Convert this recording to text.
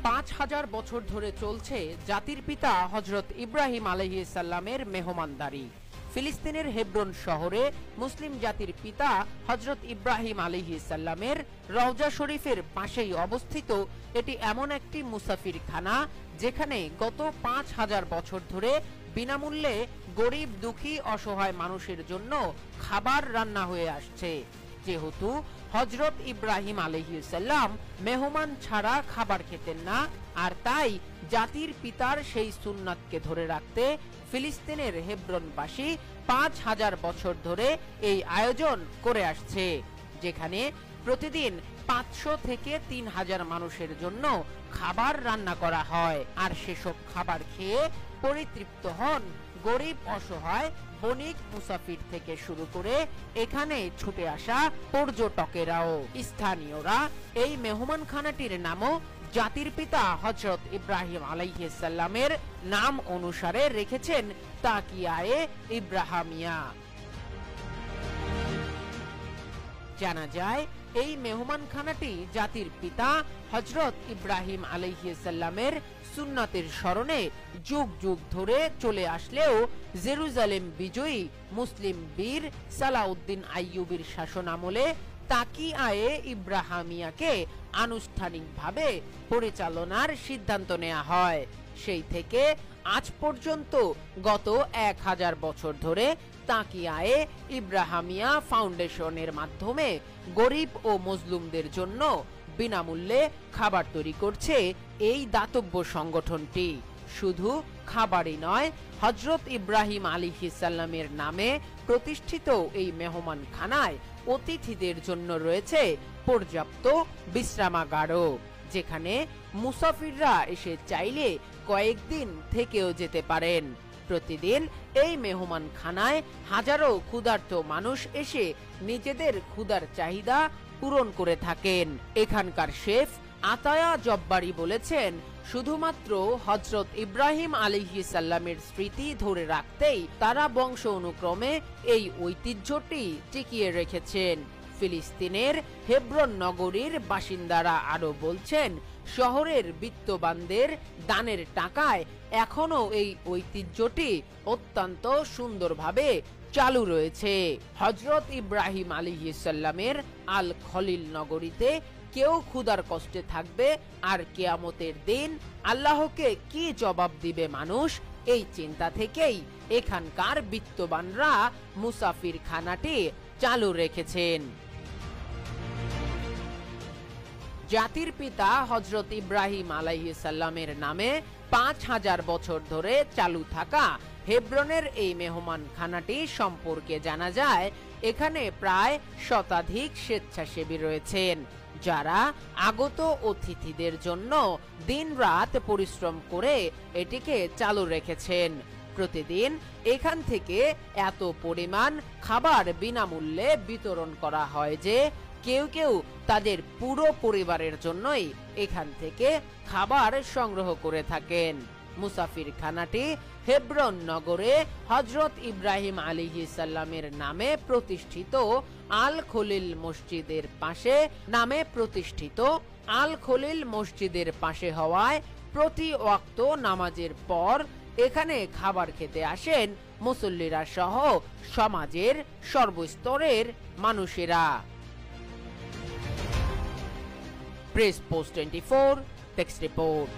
5000 বছর ধরে চলছে জাতির পিতা হযরত ইব্রাহিম আলাইহিস সালামের মেহমানদারি। ফিলিস্তিনের হেব্রন শহরে মুসলিম জাতির পিতা হযরত ইব্রাহিম আলাইহিস সালামের রওজা শরীফের পাশেই অবস্থিত এটি এমন একটি মুসাফিরখানা যেখানে গত 5000 বছর ধরে বিনামূল্যে গরিব, দুঃখী, অসহায় মানুষের জন্য খাবার রান্না হয়ে আসছে। যেহেতু হযরত ইব্রাহিম আলাইহিস সালাম মেহমান ছাড়া খাবার খেতেন না, আর তাই জাতির পিতার সেই সুন্নাতকে ধরে রাখতে ফিলিস্তিনের হেব্রনবাসী 5000 বছর ধরে এই আয়োজন করে আসছে, যেখানে প্রতিদিন 500 থেকে 3000 মানুষের জন্য খাবার রান্না করা হয়। আর সেসব খাবার খেয়ে পরিতৃপ্ত হন গরিব, অসহায়, বণিক, মুসাফির থেকে শুরু করে এখানে ছুটে আসা পর্যটকেরাও। স্থানীয়রা এই মেহমানখানাটির নামও জাতির পিতা হযরত ইব্রাহিম আলাইহিস সালামের নাম অনুসারে রেখেছেন তাকিয়ায়ে ইব্রাহিমিয়া। জানা যায় এই মেহমানখানাটি জাতির পিতা হযরত ইব্রাহিম আলাইহিস সালামের সুন্নাতের স্মরণে যুগ যুগ ধরে চলে আসলেও জেরুজালেম বিজয়ী মুসলিম বীর সালাউদ্দিন আইয়ুবীর শাসনামলে তাকিয়ায়ে ইব্রাহিমিয়াকে আনুষ্ঠানিকভাবে পরিচালনার সিদ্ধান্ত নেওয়া হয়। সেই থেকে আজ পর্যন্ত গত 1000 বছর ধরে তাকিয়ায়ে ইব্রাহিমিয়া ফাউন্ডেশনের মাধ্যমে গরিব ও মজলুমদের জন্য বিনামূল্যে খাবার তৈরি করছে এই দাতব্য সংগঠনটি। শুধু খাবারই নয়, হযরত ইব্রাহিম আলাইহিস সালামের নামে প্রতিষ্ঠিত এই মেহমানখানায় অতিথিদের জন্য রয়েছে পর্যাপ্ত বিশ্রামাগারও, যেখানে মুসাফিররা এসে চাইলে কয়েকদিন থেকেও যেতে পারেন। প্রতিদিন এই মেহমানখানায় হাজারো ক্ষুধার্ত মানুষ এসে নিজেদের ক্ষুধার চাহিদা পূরণ করে থাকেন। এখানকার শেফ আতায়া জব্বারি বলেছেন, শুধুমাত্র হযরত ইব্রাহিম আলাইহিস সালামের স্মৃতি ধরে রাখতেই তারা বংশ অনুক্রমে এই ঐতিহ্যটি টিকিয়ে রেখেছেন। ফিলিস্তিনের হেব্রন নগরীর বাসিন্দারা আরো বলছেন, শহরের বিত্তবানদের দানের টাকায় এখনো এই ঐতিহ্যটি অত্যন্ত সুন্দরভাবে চালু রয়েছে। হযরত ইব্রাহিম আলাইহিস সালামের আল খলিল নগরীতে কেউ ক্ষুধার কষ্টে থাকবে আর কিয়ামতের দিন আল্লাহকে কি জবাব দিবে মানুষ, এই চিন্তা থেকেই এখানকার বিত্তবানরা মুসাফির খানাটি চালু রেখেছেন। জাতির পিতা হযরত ইব্রাহিম আলাইহিস সালামের নামে 5000 বছর ধরে চালু থাকা হেব্রনের এই মেহমানখানাটি সম্পর্কে জানা যায়, এখানে প্রায় শতাধিক স্বেচ্ছাসেবী রয়েছেন, যারা আগত অতিথিদের জন্য দিনরাত পরিশ্রম করে এটিকে চালু রেখেছেন। প্রতিদিন এখান থেকে এত পরিমাণ খাবার বিনামূল্যে বিতরণ করা হয় যে কেউ কেউ তাদের পুরো পরিবারের জন্যই এখান থেকে খাবার সংগ্রহ করে থাকেন। মুসাফির খানাটি হেব্রন নগরে হযরত ইব্রাহিম আলাইহিস সালামের নামে প্রতিষ্ঠিত আল খলিল মসজিদের পাশে হওয়ায় প্রতি ওয়াক্ত নামাজের পর এখানে খাবার খেতে আসেন মুসল্লিরা সহ সমাজের সর্বস্তরের মানুষেরা। Press post 24 text report.